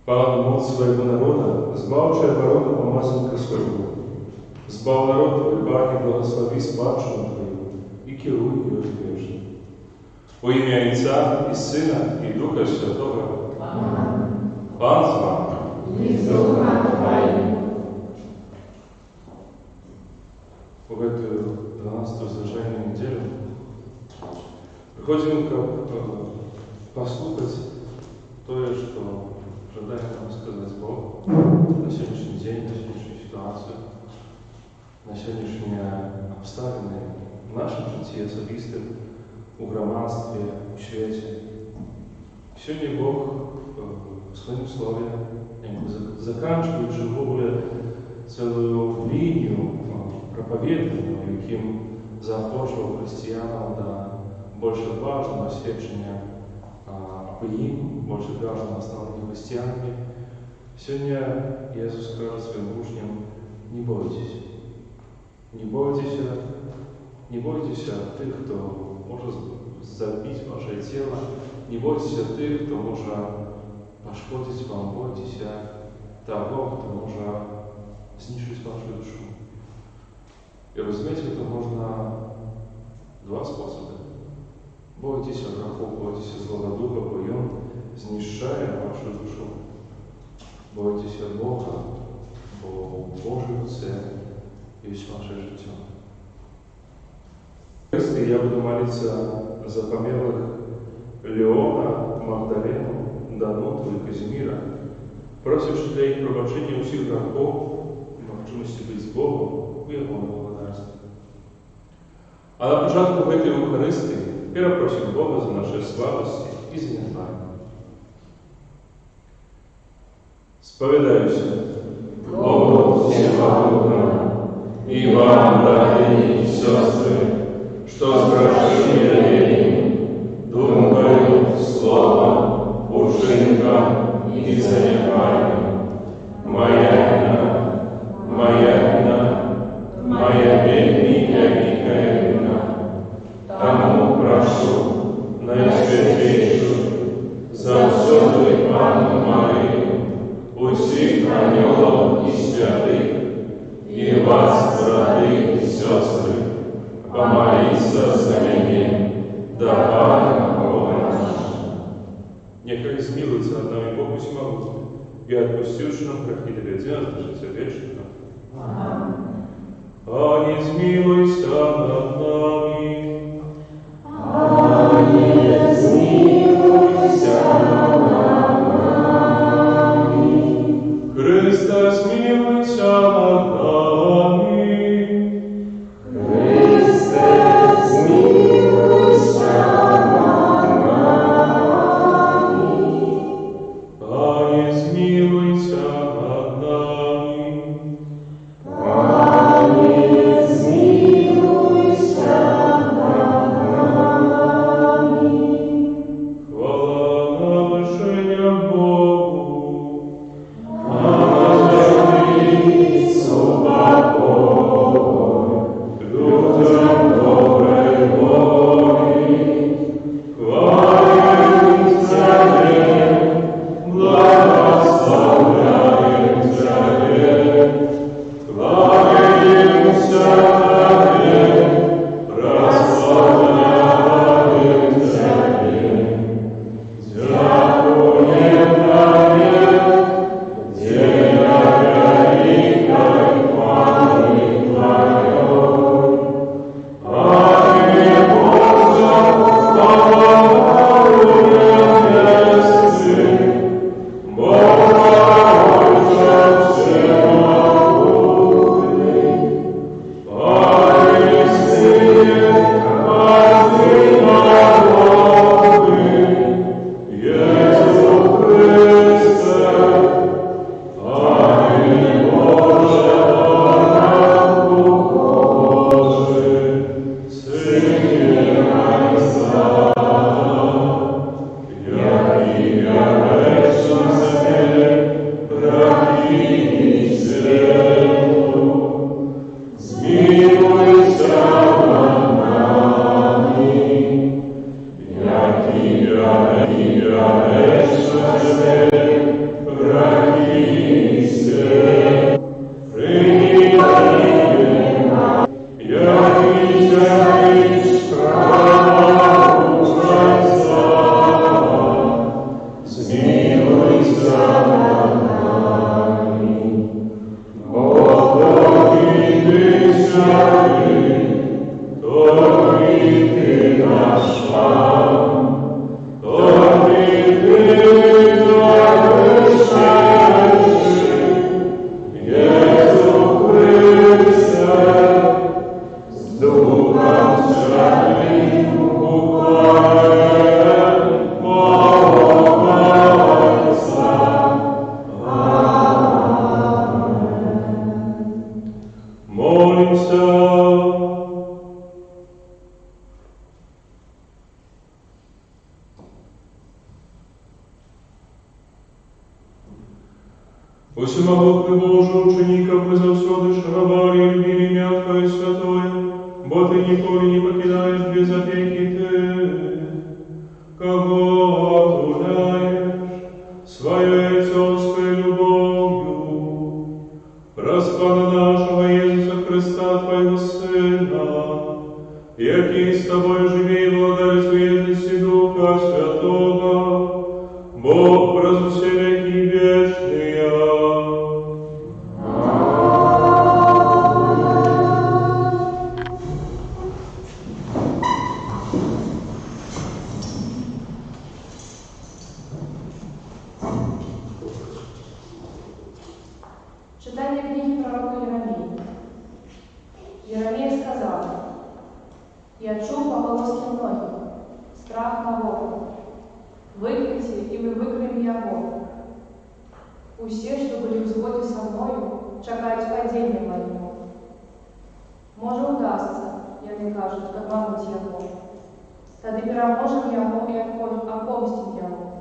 Пан Бог своего народа, збавчи оборону помазанника своего. Збав народ твой, Пане, благослови спадщину твою и керуй ее вечно. Во имя Отца и Сына и Духа Святого. Аминь. Пан с вами. И с Духом Твоим. В эту 12-ю зажженную неделю приходим послушать то, что ожидает нам сказать Бог на сегодняшний день, на сегодняшнюю ситуацию, на сегодняшние обставины в нашем житті особистим, у громадстве, у свете. Сегодня Бог в своем слове заканчивает живую целую линию проповедную, яким заохочував християнам до більш важного свідчення їм, більш важного становлення християнами. Сьогодні Ісус каже своїм учням: не бойтесь. Не бойтесь, не бойтесь тих, хто може забити ваше тіло, не бойтесь тих, хто може пошкодити вам, бойтесь того, хто може знищити вашу душу. И разумеется, это можно два способа. Бойтесь грехов, бойтесь злого духа, бо он знищає вашу душу. Бойтесь Бога, бо Божий це есть ваше життя. Я буду молиться за померлых Леона, Магдалену, Дануту и Казимира, просивши для их пробачення усіх грехов і можливості бути з Богом у Його благодарстві. А на початку этой Евхаристии перепросим Бога за наши слабости и за незнание. Споведаюся Богу Всевогому и вам, братья и сестры, что сгрешили верим, думкою, словом, учинком и занятием. Моя великая вина. Тому прошу наисвятейшую, за всю Панну Марию, усіх ангелов и святых, и вас, браты и сестры, помолиться за меня, да Пана Бога нашего. Нехай смилуется над нами Бог всемогущий, и отпустивши нам грехи доведи нас до життя вечного. Аминь. Ане, смилуйся над нами. Ане, смилуйся над нами. Христе, смилуйся над нами. Христе, смилуйся над нами. Ане, смилуйся над нами. Ане, смилуйся над нами. Хвала на вершиня Богу. Лицу покой, Людям доброй воли. хвалим Тебя, Благословляем Тебя. Кланяемся Тебе. Прославляем Тебе. Дякуем Тебе. Деля великой хвалы Твоей. Аминь, Боже, Богородице, Богородице всемогутный, Воистине, один народный, Иисус Христе. Аминь, Боже, Дух Божий, сохраняй я вечности, браги свету, смилуйся над нами, я вечности, браги Усемогутный Боже, учеников мы завсёды шаровали, любили мягкое и святое, бо Ты николи не покидаешь без опеки Ты, кого отуляешь своей отцовской любовью. Распана нашего Иисуса Христа, Твоего Сына, який с Тобой живи и владаешь в едности Духа Святого, Бог праз все веки вечные. Читание книги пророка Еремии. Еремия сказал: «Я чув поголоски многих, страх народу. Викрите, і ми викриємо його. Усі, що були в згоді со мною, чекають падіння моєго. Може, удасться, як кажуть, обмануть його. Тоді переможем його і опомстим його.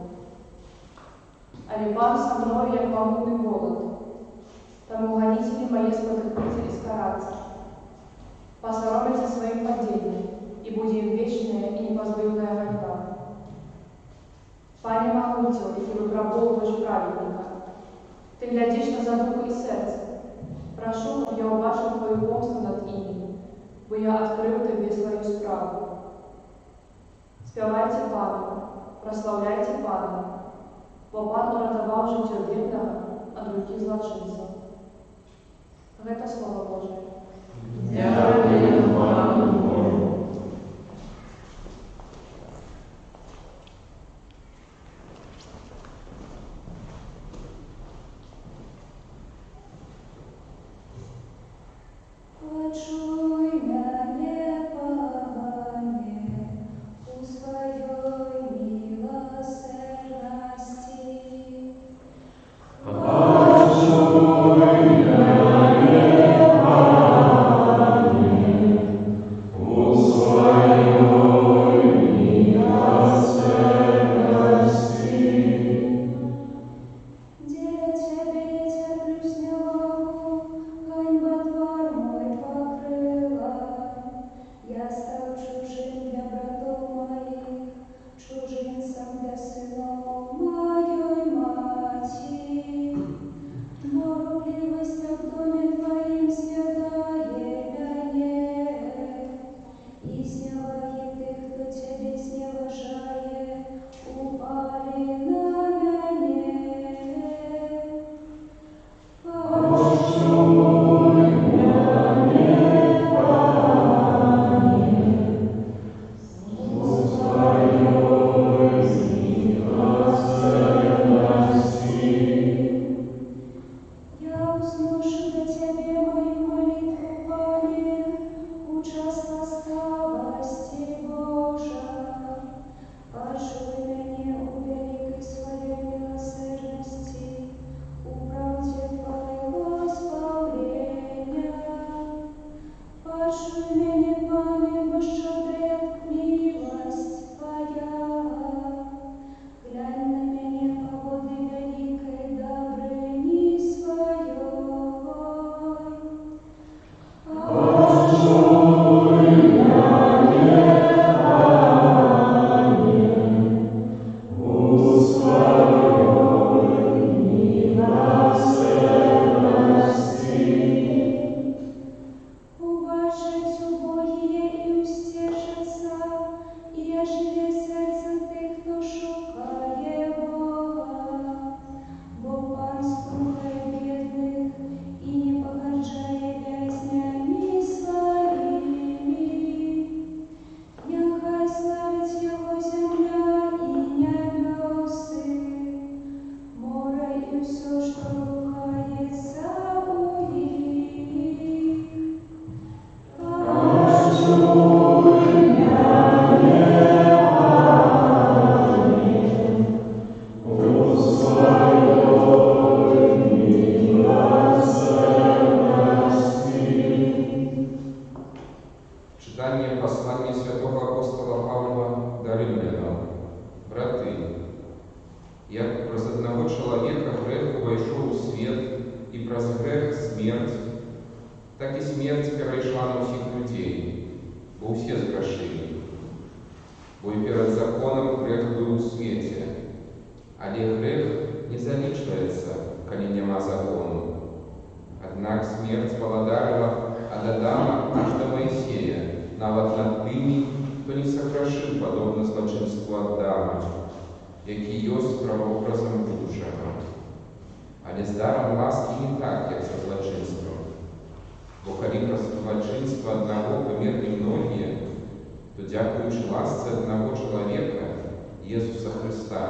Але пан со мною, як могутний голод. Тому гонители мои спотыкнутся и скараться, посоромятся своим падением, и будет им вечная и непозбывная гоньба. Пане могутел, и Ты выпробовываешь праведника. Ты глядишь на задумку и сердце. Прошу, чтоб я убачил Твою помсту над ими, бо я открыл Тебе свою справу. Спевайте Пану, прославляйте Пана, бо Пан уратовал життя бідного от руки злочинців. Это Слово Божие. Дякую Пану Богу. Почуй мене, Пане, у своей милосердности. Як праз аднаго чалавека грэх увайшоў у свет, і праз грэх смерць, так і смерць перайшла на ўсіх людзей, бо ўсе зграшылі. Бо і перад законам грэх быў у свеце, але грэх не залічваецца, калі няма закону. Аднак смерць валадарыла ад Адама аж да Маісея, нават над тымі, хто не саграшыў падобна злачынству Адама, які ёсць правообразам будучага. Але з дарам ласкі не так, як са злачынствам. Бо калі праз злачынства аднаго памерлі многія, то дзякуючы ласцы аднаго чалавека, Езуса Хрыста,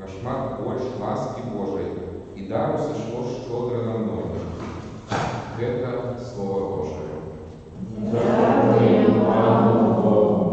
нашмат больш ласкі Божай і дару сышло шчодра на многіх. Гэта Слова Божае. Дякуємо Пану Богу.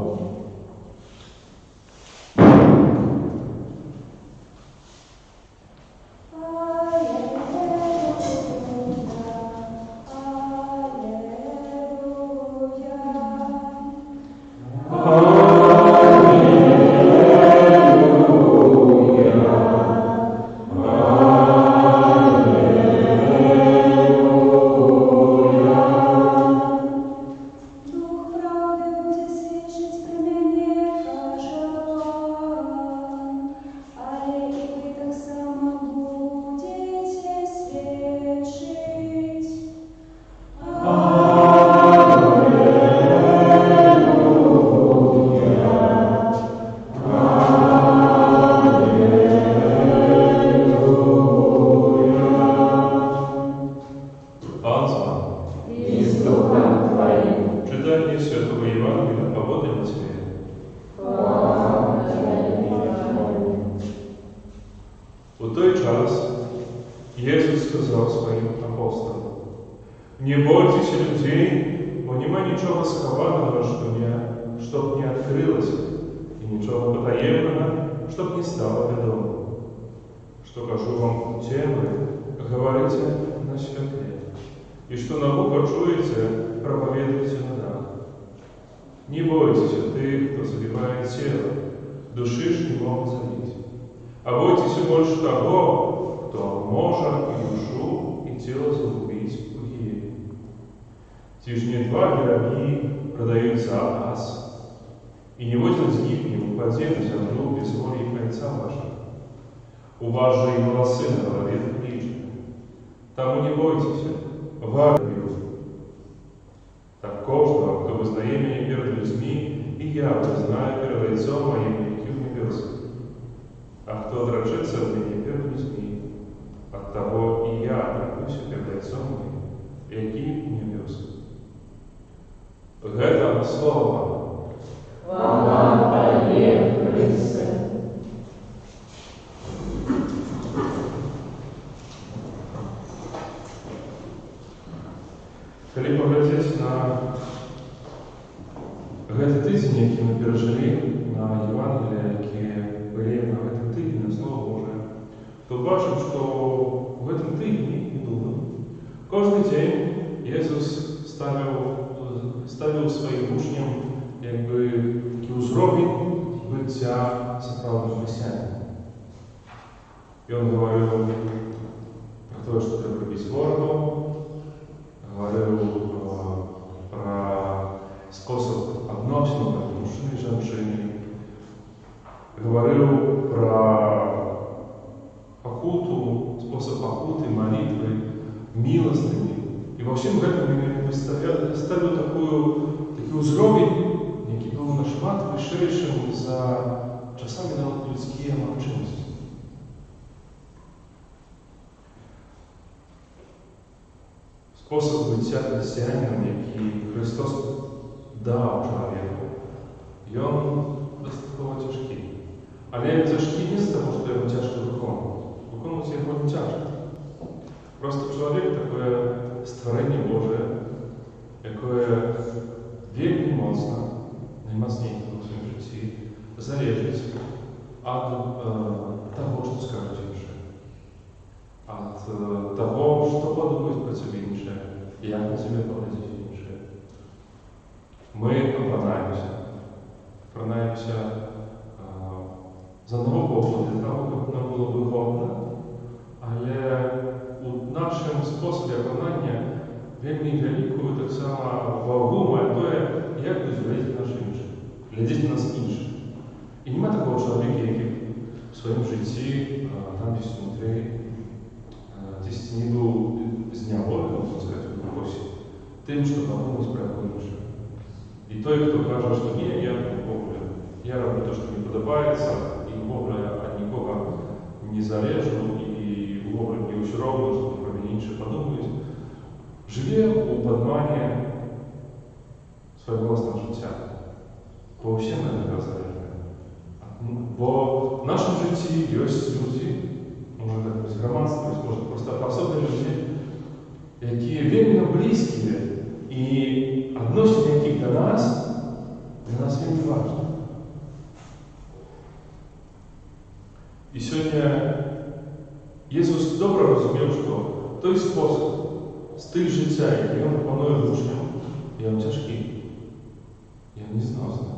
Читание Святого Евангелия по Божьей Матфея. У той час Єсус сказав своїм апостолам: «Не бойтеся людей, бо нема нічого схованого, щоб не відкрилося, і нічого потаємного, щоб не стало відомо. Що кажу вам у темряві, говорите на світлі, і що на вухо чуєте, проповедуйте на дах. Не бойтесь тих, хто забиває тіло, душі ж не можуть забити. А бойтеся більше того, хто може і душу, і тіло загубити у гієві. Ті ж не два пироги продають за вас, і ні один з них не упаде на землю без волі Отця вашого. У вас же и волосы на голове приличны. Тому не бойтесь, варто берут. Так кожного, кто визнає мене перед людьми, и я признаю перед Отцом моим, який в небесах. А кто отречется от меня перед людьми, от того и я отрекуся перед Отцом моим, який в небесах. Гэта слово. Хвала Тебе, Христе. Калі паглядзець на гэты тыдзень, які мы перажылі, на Евангелія, якія былі на гэтым тыдні, на Слово Божие, то бачым, што ў гэтым тыдні мінулым кожны дзень Езус ставіў сваім вучням такі ўзровень быцця сапраўдным хрысціянам. Ён гаварыў пра тое, што трэба любіць ворагаў, говорил про способ отношений между мужчиной и женщиной, говорил про покуту, способ покуты, молитвы, милостыни. И во всем этом мы ставили такой уровень, який был нашмат вышэйшым за часами нават людские магчымасці. Способ быцця хрысціянінам, які Христос даў чалавеку, ён дастаткова цяжкі. Але цяжкі не з таго, што яго цяжка выконваць. Выконваць яго не цяжка. Просто чалавек такое стварэнне Божае, якое вельмі моцна, наймацней у сваім жыцці, залежыць ад таго, што скажуць іншыя. От того, что подумают про тебя іншие, и як на тебя поглядеть іншие. Мы опранаемся за одного Бога, для того, как нам було вигодно, але у нашому способі виконання вельми велику так само вагу має те, як будуть глядіти наші інші, глядіти нас інші. І немає такого чоловіка, який в своєму житті, там десь внутрі, десь не був зняволений, можна сказати, в вопросі, тим, що подумать про інших. І той, хто каже, що ні, я роблю те, що мені подобається, і Бога від нікого не залежу, і Бога не все равно, що про мене інші подумають, живе у подмані свого власного життя. Бо всі ми не залежні. Бо в нашому житті є люди, можна так сказати, громадство, можна просто особливі люди, які вельми близькі, і відношення яких до нас вельми важливо. І сьогодні Ісус добре розумів, що той спосіб, стиль життя, який Він пропонує учням, він тяжкий, він незносний.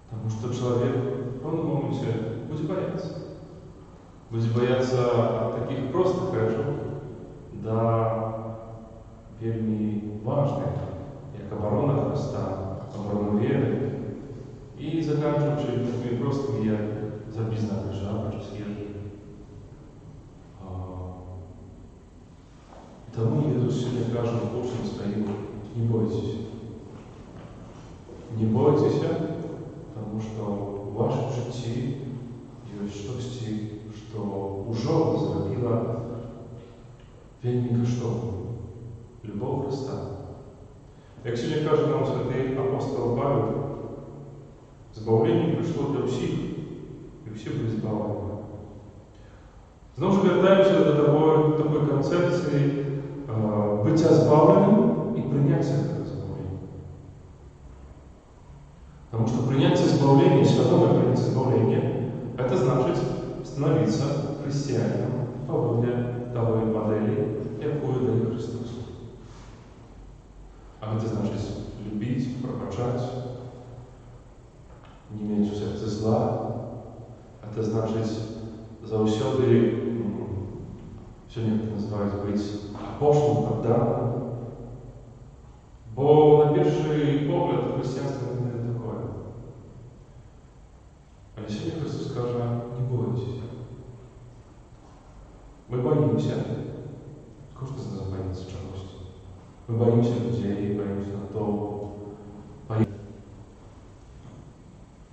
Потому что человек, он в моменте будет бояться. Будет бояться таких простых речей, до вельми важных, как оборона Христа, оборона веры, и заканчивающие такими простыми, як записана греша, чи съезжу. Тому Иисус сегодня кажет учням своим: не бойтесь. Не бойтесь, потому что в вашем житті є щось, що уже зробила вельми коштовно. Любов Христа. Як сьогодні каже нам святий апостол Павел, збавлення прийшло для всіх, і всі були збавлені. Знову ж вертаємося до такої концепції биття збавленим і прийняття цього збавлення. Потому что принятие избавления, святое принятие избавления, это значит становиться христианином по воле того модели, якую дает Христос. А это значит любить, пробачать, не иметь в сердце зла. Это значит завсёды, сегодня это называют быть апостолом, подданным. Бо на перший погляд християнство не такое. Але сьогодні Христос каже: не бойтесь. Ми боїмося. Кожен з нас боїться чогось. Ми боїмося людей, боїмося того.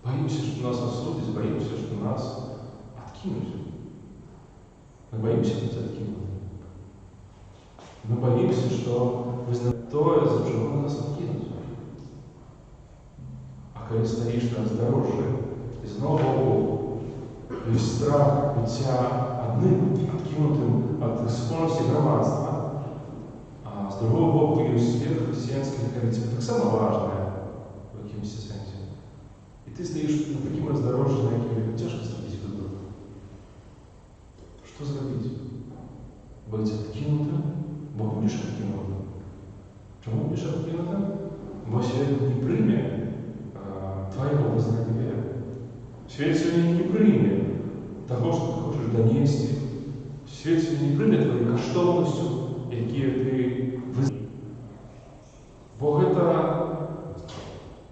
Боїмося, що нас осудять, боїмося, що нас откинуть. Ми боїмося бути откинути. Ми боїмося, що то, за чого нас откинуть. А коли стоїш на роздорожжі, і знову є страх буття одним, откинутим від спільності громадства, а з другого боку є світ християнський, який так само важливе в якимось сенсі. І ти стоїш на таким роздорожжі, на якому тяжко зробити вибір. Що зробити? Бути откинутим, бо будеш откинутим. Чому будеш откинутим? Бо світ не прийме твоего познания веры. Свет сегодня не примет того, что ты хочешь донести. Свет сегодня не примет твоей коштовностью, какие ты вызнаешь. Бог это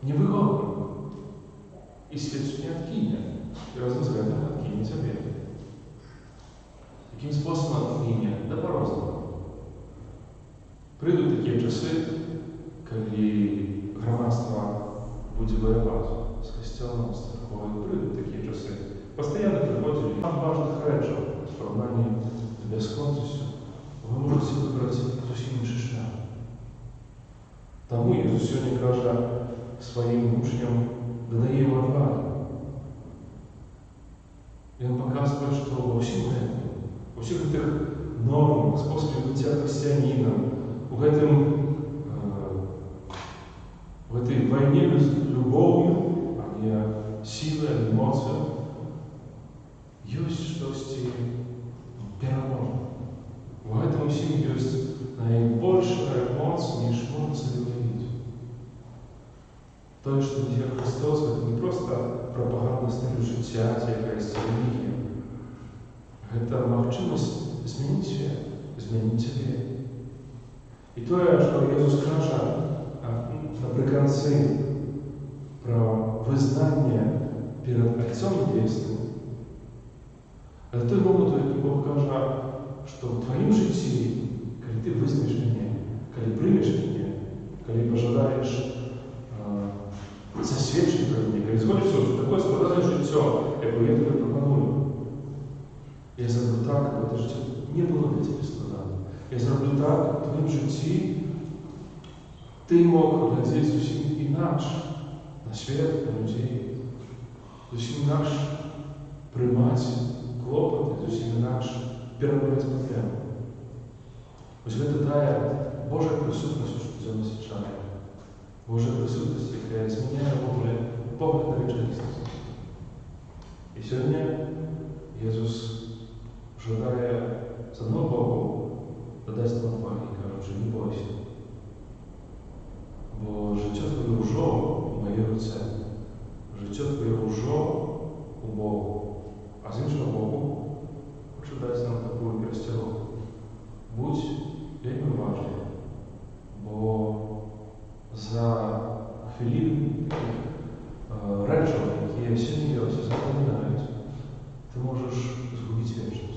невыгодно. И свет сегодня откинет. И разум взглядом откинет тебе. Каким способом откинет? Да по-разному. Придут такие часы, когда громадство будет воевать с костелом, с церковью. Придут такие часы. Постоянно приходили нам важных речей в сравнении с безконцостью. Вы можете выбрать зовсім інший шлях. Тому Ісус сьогодні каже своїм учням, додає їм отваги. Він показує, що во всіх тих нормах, способів буття християнина, в этой войне с любовью, а не силой, а не эмоцией, есть что-то переможное. В этом всем есть наибольшая эмоция, ніж можна собі уявити. То, що несе Христос, це не просто пропаганда стилю життя, якась релігія, Гэта магчымасць змяніць свет, змяніць сябе. І тое, што Jesús кажа напрыканцы пра вызнанне перад Отцом Небесным, гэта той момант, які Бог кажа, што ў тваім жыцці, калі ты вызнаеш мяне, калі прымеш мяне, калі пажадаеш засведчыць пра мяне, калі згодзішся ў такое складанае жыццё, якое я тебе прапаную, я зроблю так, каб гэта жыццё не было для цябе складаным. Я зроблю так, каб у тваім жыцці ты мог глядзець зусім інакш на свет, на людзей, зусім інакш прымаць клопаты, зусім інакш перамагаць праблемы. Вось гэта тая Божая прысутнасць у штодзённай свячанні. Божая прысутнасць, якая змяняе ввогуле погляд на рэчаіснасць. І сёння Jesús жадае з аднаго боку дадаць нам адвагі, кажучы, не бойся, бо жыццё твоё ўжо ў маёй руцэ, жыццё твоё ўжо у Богу. А з іншага боку хочу даць нам такую перасцярогу. Будь вельмі уважлівы, бо за хвілін такіх рэчаў, якія сёння ёсць, завтра мінаюць, ты можаш згубіць вечнасць.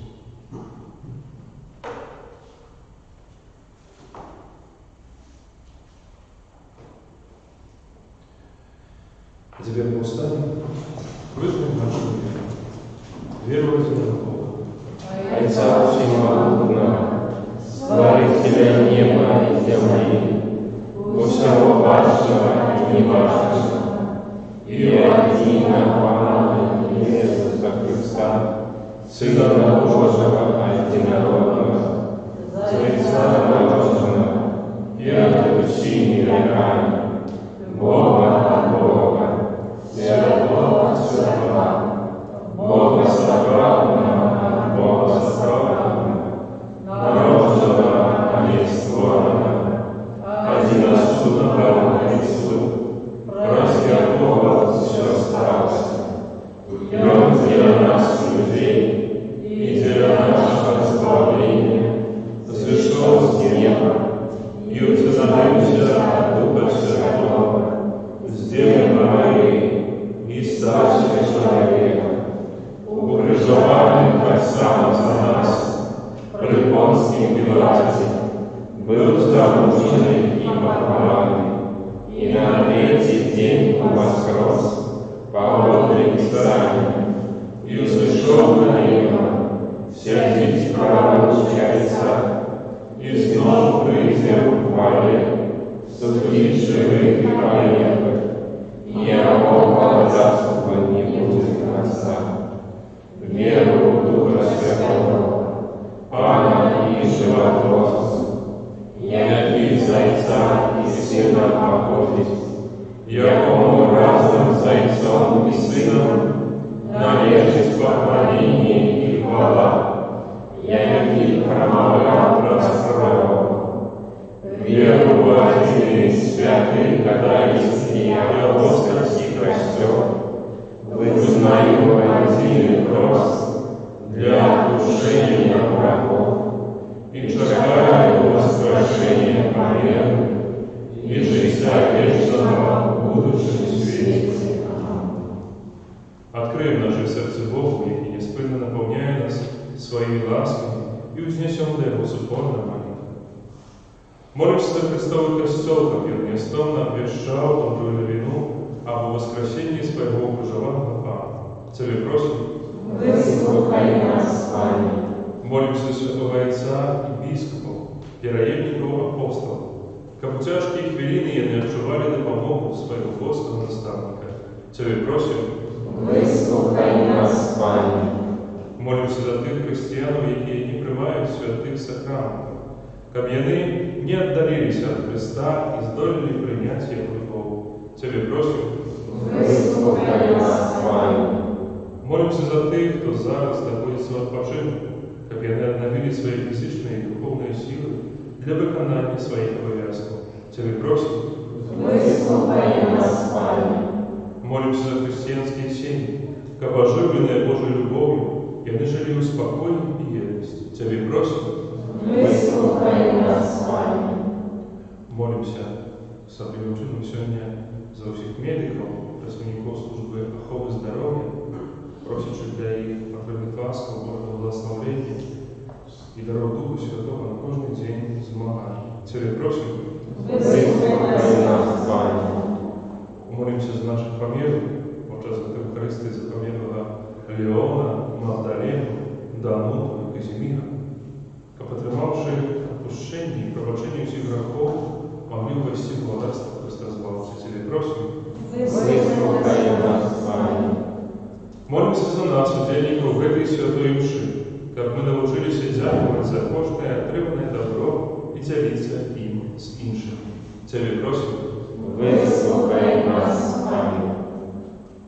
А теперь мы устанем, выжмем нашу веру. Веру в Бога. Отца Всемогущего, Створителя неба и земли, всего важного и неважного, и единого Иисуса Христа, Сына Божьего единородного, Отца Божьего, и от всеми веками, Бога от Бога, Святого от Святого, Бога собранного от Бога собранного, народного, а не створенного, одиносудного Христу, распятого все сталось. И Он для нас, людей, и для нашего избавления, сошел с неба, и утвердился от Духа Святого, с Девы Марии, и старшего человека, укрыжованным Отцом за нас, при Понтском Пилате, был замученный и похоронен, и на третий день воскрес по Писанию, и услышал на небо, сердить право Отца, и снова придя в хвале, судить живых и праведных, и Бога заступа не будет конца. Веру в Духа Святого, Пана и Животворца, який Зайца и Сына походит, якому разом Зайцом и Сыном належит поклонение и хвала, який промовлял пророка. Веру в один святый католический апостольский костел, вызнаю один кросс для отпущения врагов, и чекаю воскрешения померы и жизня вечного в будущем свете. Откроем наше сердце Богу, и неспынно наполняя нас своими ласками, и вознесем до Его супорно молитву. Молимся за Христовый Костел, как Он неустанно обвещал добрую новину об воскресении своего укрыжованного Пана. Тебе просим, Выслухай нас, Пане. молимся Святого Отца и Біскупов, віраєвників апостолів, как у тяжкие хвилины они отчували допомогу своего Господа наставника. Тебе просим, Выслухай нас, Пане. молимся за тих християн, які не приймають святих сакраментів, как они не отдалились от Христа и здолели принять Его любовь. Тебе просим, Выслухай нас, Пане. молимся за тих, кто зараз знаходится в отпочинку, как они обновили свои физические и духовные силы для выполнения своих обовязков. Тебе просим, Выслухай нас, Пане. молимся за христианские семьи, как оживленные Божьей любовью, яны жили у спокое и верности. Тебе просим, Выслухай нас, Пане. молимся особливим чином сегодня за всех медиков, представников службы охоты здоровья, просячи для их потребных ласков, Божьего благословения и даров Духа Святого на каждый день змагания. Тебе просим, Выслухай нас, Пане. молимся за наших померлых, подчас Евхаристии за померлого Леона, Магдалену, Дануту и Казимира, потримавши отпущение и пробачение всех грехов, могли ввести в благодарство Христа Збавителя. Тебе просим, Выслухай нас, Пане. молимся за нас, удельников этой святой мши, как мы научились дякувати за кожне отримане добро и делиться им с іншими. Тебе просим, Выслухай нас, Пане.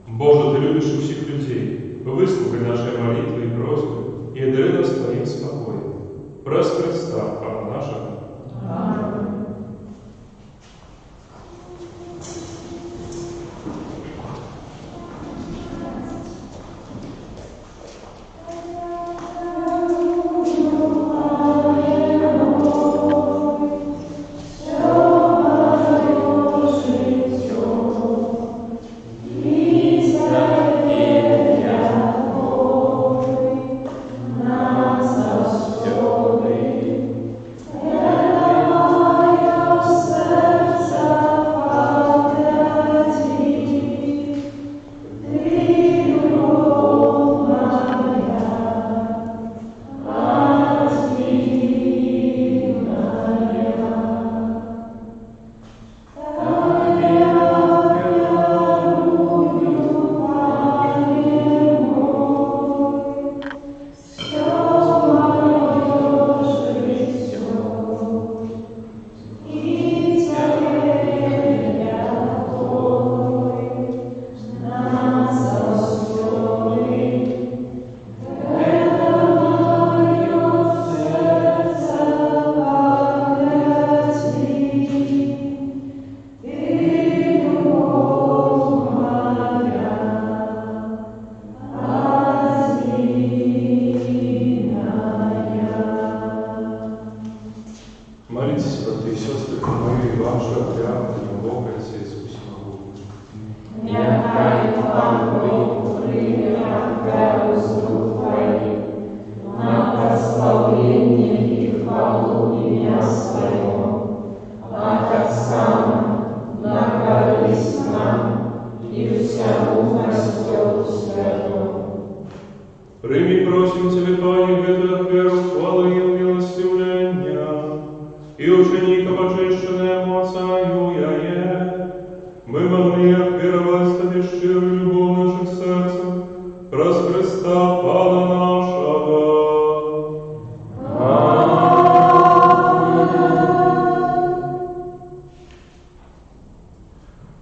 Боже, Ты любишь всех людей, выслухай наши молитвы и просьбы и одари нас Твоим спокоем. Прос Христа, Пана нашего. Аминь. Молитесь, братья и сестры, мою и вашу отрядную Бога Отца Иисуса Могутнего. Нехай Пан Бог прийме хвалу з рук Твоих на прославление и хвалу имя Своего, а так само на корысть нам и всему Христу Святому. Прими, просим Тебя, Пане, ведах веру, хвалы и милостивления, и ученика божественному Отцаю Яе, мы могли отверовать Тебе щирую любовь наших сердцев, прос Христа Пана нашего.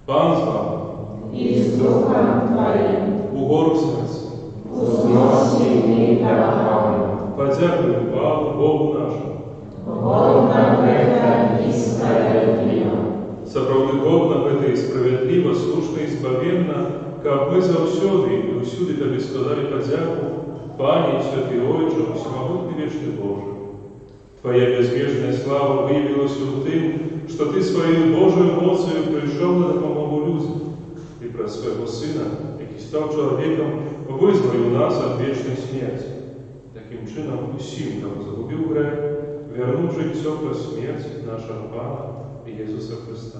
Пан з вами, И с Духом Твоим угору серця, узносим дорогам, подякуем Пану Богу нашему. Бог нам это и справедливо. Сапраўдыков нам гэта і справядліва, слушна і збавенна, каб мы заўсёды і ўсюды Табе складалі падзяку, Пане, Святы Ойче, Всемогутны Вечны Божий. Твоя безмежная слава выявилась в тым, что Ты свою Божию моцию пришел на допомогу людям, и про своего Сына, який став чоловіком, визволив нас от вечної смерті. Таким чином, усім, кого загубив грех, вернув життя про смерть нашого Пана Ісуса Христа.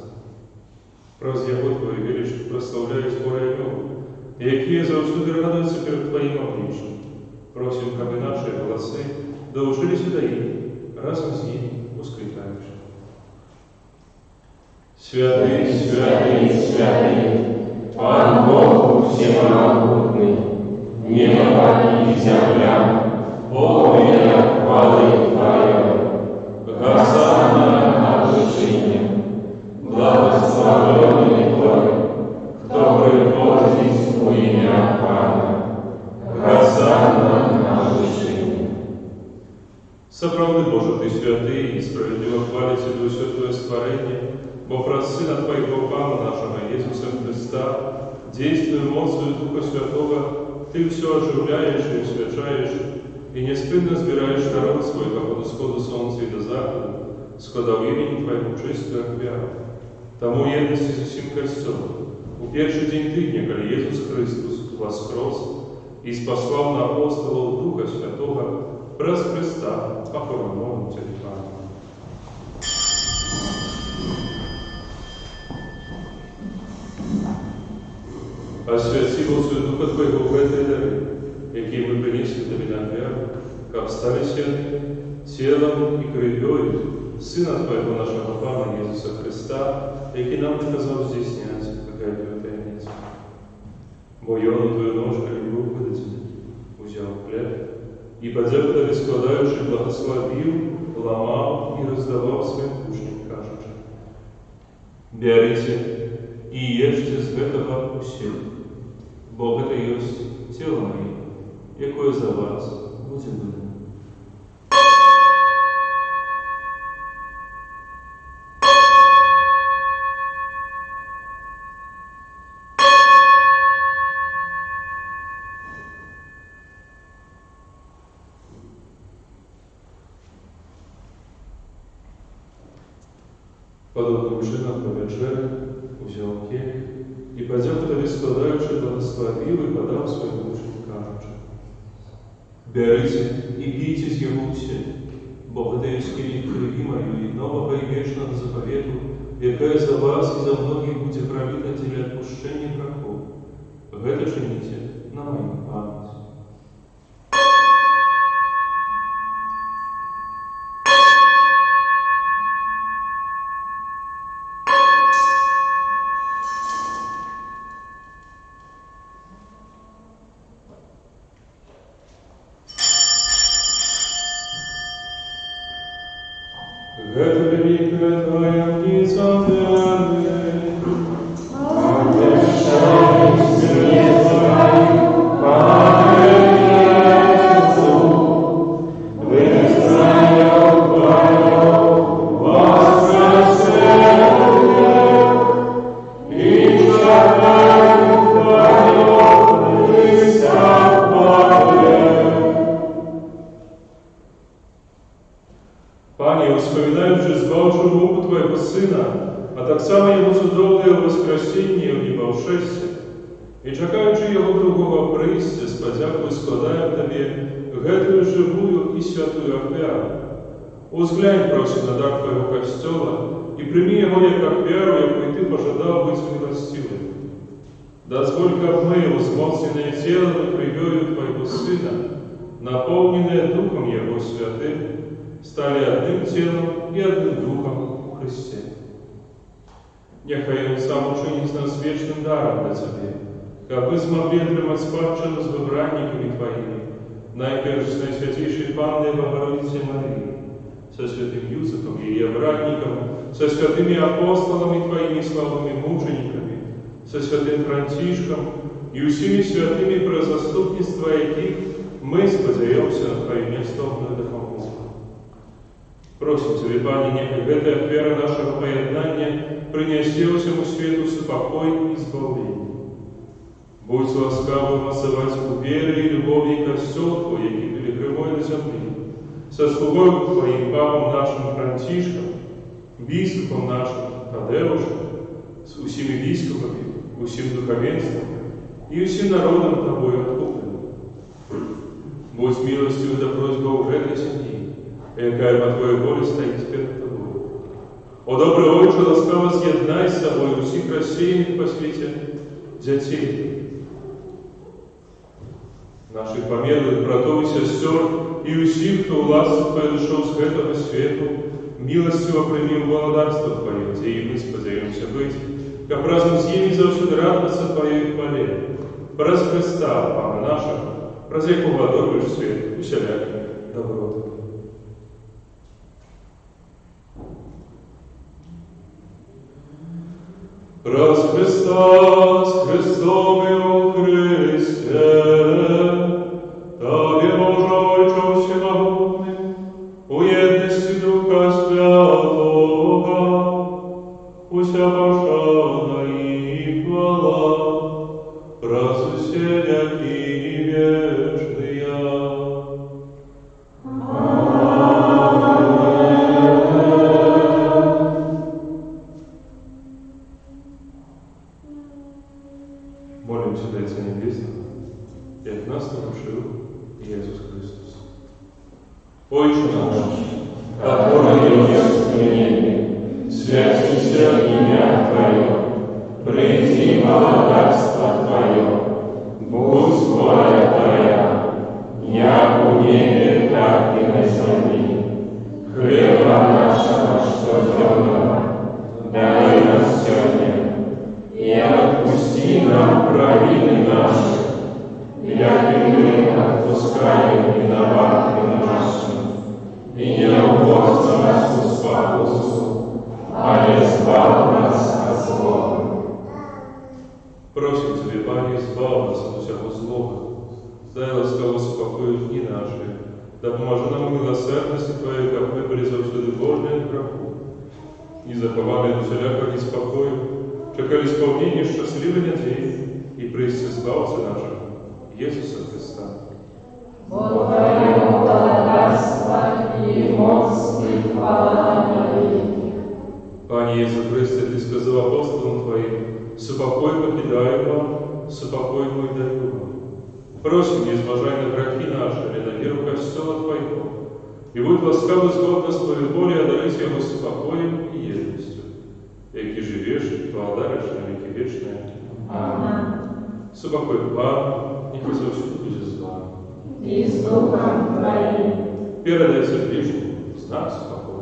Прось Його Твою величу прославляють хори Його, які завсюди радуються перед Твоїм обличчям. Просим, каби наші голоси доучилися до їх, разом з ними воскликаючи. Святий, святий, святий, Пан Бог всемогутный, небо и земля, полные хвалы Твоей. Госанна на вершине, благословенный Той, кто приходит во имя Пана. Госанна на вершине. Сапраўдны Боже, Ты святый и справедливо хвалится Тебе все Твое створение, бо праз Сына Твоего Пана нашего Иисуса Христа, действуя мощью Духа Святого, Ты все оживляешь и усвячаешь, и неспинно збираєш народ свой, как от исходу солнца и до захода, скода в имени Твоему чистую веру. Тому едности с усім кольцом. У перший день тыдня, коли Иисус Христос воскрес и спаслал на апостолов Духа Святого, през Христа, похороненного Тебе. Освяти Господи Духа Твоего в этой даре, який мы принесли Тебе на веру, как стали святы, телом и кровью Сына Твоего нашего Пана Иисуса Христа, який нам наказал здесь снять, какая-то таинница. Бо Йону Твою ножку любовь выдатель, взял хлеб, и подзеркало складающий благословил, ломал и раздавал своим кушням, кажучи: «Берите и ешьте с этого все, бо это есть тело мое, якое за вас будет выдано». Подобно мужчинам по вечере, взял келих, и подзял тогда складающий благословил и подал своим мужам, кажучи: «Берите и пейте с его все, бо это есть келих крови мою и нового и вечного заповету, якая за вас и за многих будет пролита для отпущения грехов. Это чините на мою память». Это великая таинница веры. Обещай смерть твою, Пане Иисусу, выстрелил твою воскресение, и шагаю твою Христа Боже. Пане, вспоминаючи збавшу муку Твоего Сына, а так само Его судовное воскресение в небовшесте, и чекаючи Его другого прийстя, с подякою складаем Тебе гэтую живую и святую ахвяру. Узглянь, просим, на дар Твоего костела, и прими его як ахвяру, якую Ты пожадал быть милостивым. Дозволь, как мы, возмолценное телом и кровью Твоего Сына, наполненное Духом Его Святым, стали одним телом и одним духом у Христе. Нехай Он сам учинит нас вечным даром для Тебе, как мы смогли отримать спадщину с выбранниками Твоими, найперш с Наисвятейшей Панной Богородицей Марии, со святым Юзефом и ее братником, со святыми апостолами Твоими славными мучениками, со святым Франтишком и усими святыми про заступництво яких мы сподяемся на Твою неоступную допомогу. Просим Тебе, Пане, нехай эта вера нашего поеднания принесе всему свету спокой и избавление. Будь ласкавым отзывать у веры и любови костел Твой, який пилигримой на земле, со слугой Твоим Папом нашим Франтишком, бископом нашим Тадеушем, с усими бископами, усим духовенством и усим народом Тобой откупленным. Будь милостивый до просьбы в этой семьи, якая по Твоей воле стоит перед Тобой. О добрый Отче, ласкаво з'єднай з собою усіх розсіяних по світі дітей, наших померлых братов и сестер, и усіх, хто у ласку Твою дошел с этого свету, милостиво прими в благодарство Твое, где и мы сподяемся быть, как разом с ними завсюду радоваться Твоей хвале. Праз Христа, Пана нашего, праз якого одобришь свет усялякими добротами. Праз Христа, с Христом и во Христе, Тебе, Боже Отче всемогутный, у едности Духа Святого, уся пошана и хвала, праз усе веки научил Иисус Христос. Отче наш, который есть в небе, святится имя Твое, приди царство Твое, будь воля Твоя, як у небе, так и на земле. Хлеба нашего штодневного дай нам сегодня, и отпусти нам провины наши, як и мы отпускаем виноватым нашим. И не уводь нас в спокусу, а избавь нас от злого. просим Тебя, Пане, избавь нас от всякого злого, дай ласково спокою дни наши, да поможи нам милосердности Твоей, как мы были завсюди Божні от греху. І захований до всілякого неспокою, чекали сповнення щасливої надії і прийсти збавця нашого, Ісуса Христа. Бо Твоего благодарства и моцны хвала навеки. Пане Ісус Христе, Ти сказав апостолам Твоїм, «Супокой покидаю вам, супокой мой даю вам». Просим, не зважай на грехи наши, или на віру Костела Твоего, и будь ласкавый згодно з Твоєю волею одарить його спокоєм і єдністю, які живеш і подариш на віки вічні. Аминь. Супокой Пана, нехай завсюди буде з вами. И с Духом Твоим. Передайся ближнему знак спокою.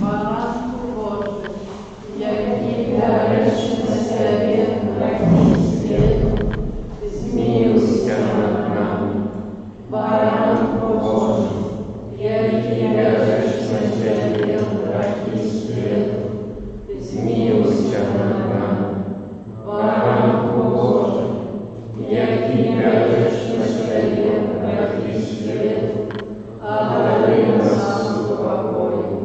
Баранку Божий, який дариш на себе грехи світу, змилуйся над нами. Баранку Божий, який дариш на себе грехи світу, змилуйся над нами. Баранку Божий, який дариш на себе грехи світу, одари нас упокоєм.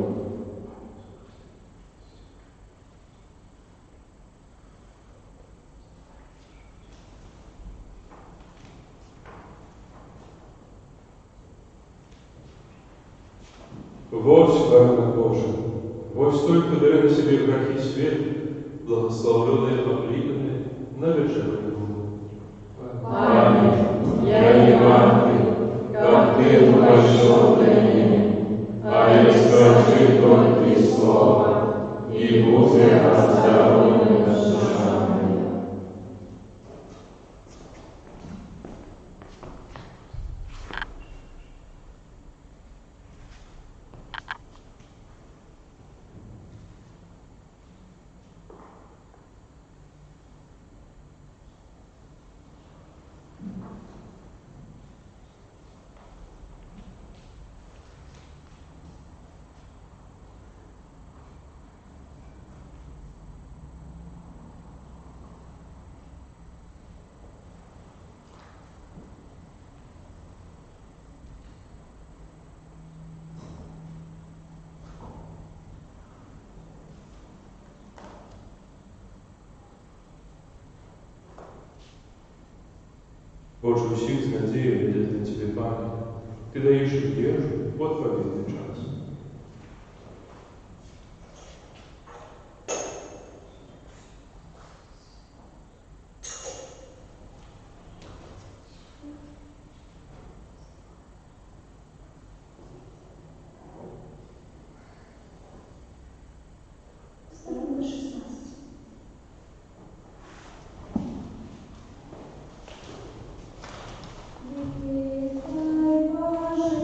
Вось, баранок Божий, вось той, кто берет на себе грехи свет, благословленный и обликанный на вечеру Его. Пане, я не мати, как Ты вошел до меня, а я скажи только слово, и будет оздоровлена душа моя. Боже, усіх з надією глядять на Тебе, Пане. Ти даєш надежду в отповідний час. Сторона 16. Witaj Boże,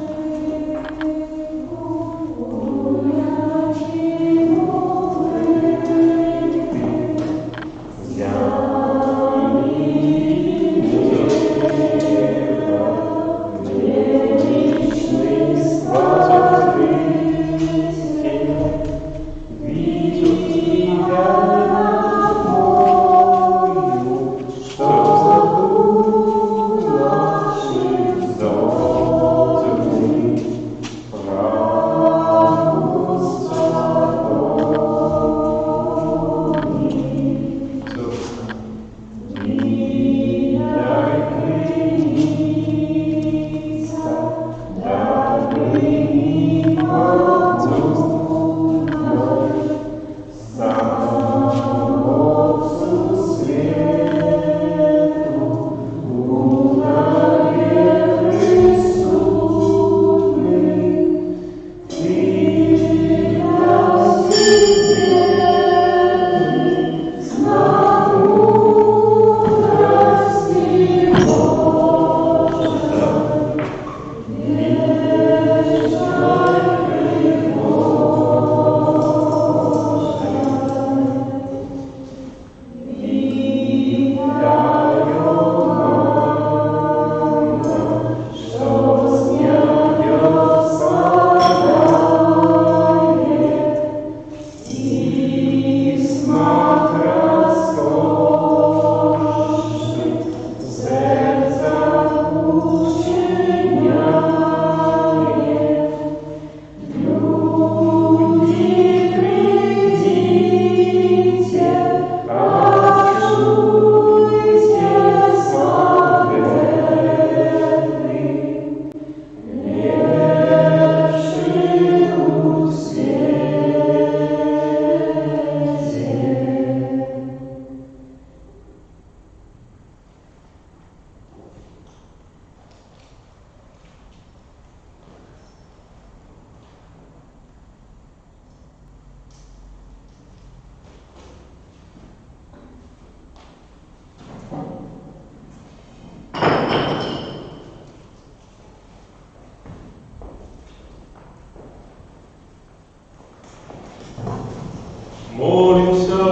Молимся.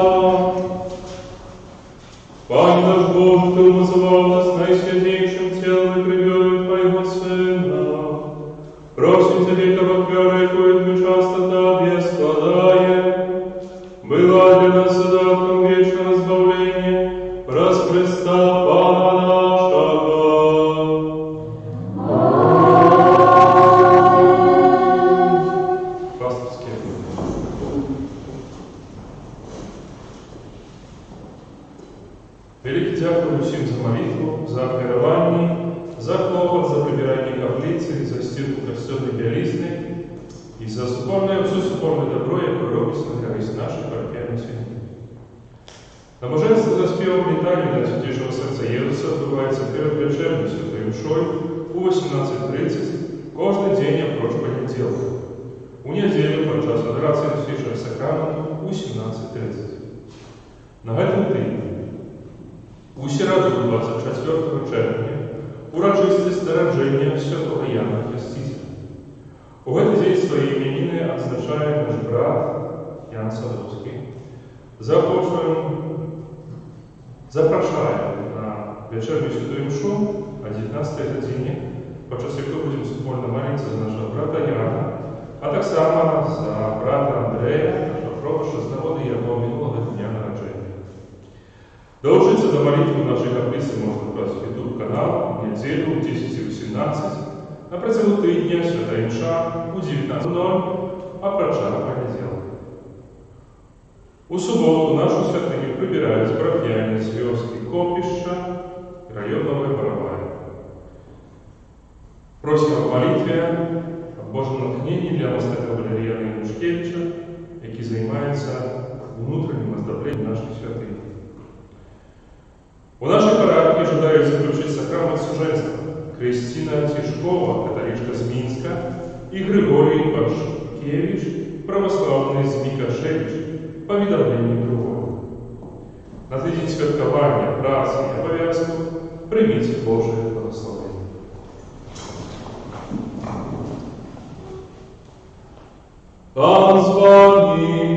Пане наш Бог, Ты умазывал нас наисвятейшим телом и кровью Твоего Сына. Просим Тебе, как верой, коих мы часто Тебе складаем, была для нас задатком вечного избавления, раз Христа Пана нашего. Пасторские. Великий дякую всім за молитву, за обмирование, за хлопот, за прибирание каплицы, за стирку костюмной белизны и за все супорное добро, яке робиться на користь нашей парфенной святыни. Набоженство за спевом летания на Святейшего Сердца Єзуса відбувається перед вечерньою святою мшою у 18:30 кожен день опроч понеділка. У неділю під час адорації Святейшого Сакраменту у 17:30. На гэтым тижні у середу 24 червня урочистість народження святого Яна Хрестителя. У гэты дзень свае іменіны адзначае наш брат Ян Садовскі. Запрашаем на вечернюю святую мшу о 19 године, подчас якой будем супольно молиться за нашего брата Яна, а так само за брата Андрея, нашего пробыша з народа його минулого дня народження. Долучиться до молитвы нашей каплицы можно праз YouTube-канал в неделю в 10:18, на протягу тижня святая мша у 19:00, а проча понеділок. У суботу нашу святыню прибирают парафіяне з вёски Копища районного Боровая. Просим о молитве, о Божьем натхнении для мастака Валерія Янушкевича, який займається внутренним оздоблением нашей святыни. У нашей парафии ожидают заключить сакрамент суженства Кристина Тишкова, католичка з Минска, и Григорий Пашкевич, православный з Микашевич, по уведомлению другого. На тиждень святкування, праці і обов'язку прийміть Боже благословення. Пан з вами.